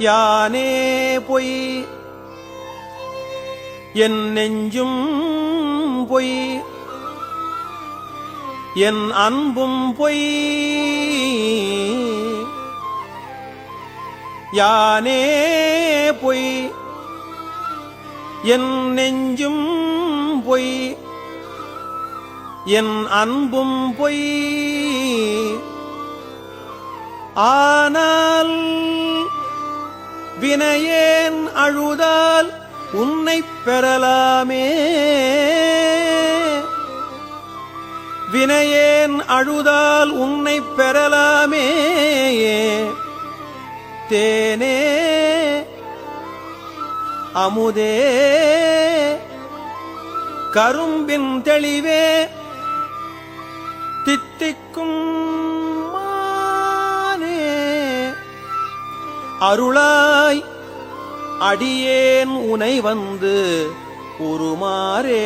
யானே பொய் என் நெஞ்சும் பொய் என் அன்பும் பொய் யானே பொய் என் நெஞ்சும் பொய் என் அன்பும் பொய் ஆனால் வினையேன் அழுதால் உன்னைப் பெறலாமே வினையேன் அழுதால் உன்னைப் பெறலாமே தேனே அமுதே கரும்பின் தெளிவே தித்திக்கும் மானே அருளாய் அடியேன் உனை வந்து உருமாறே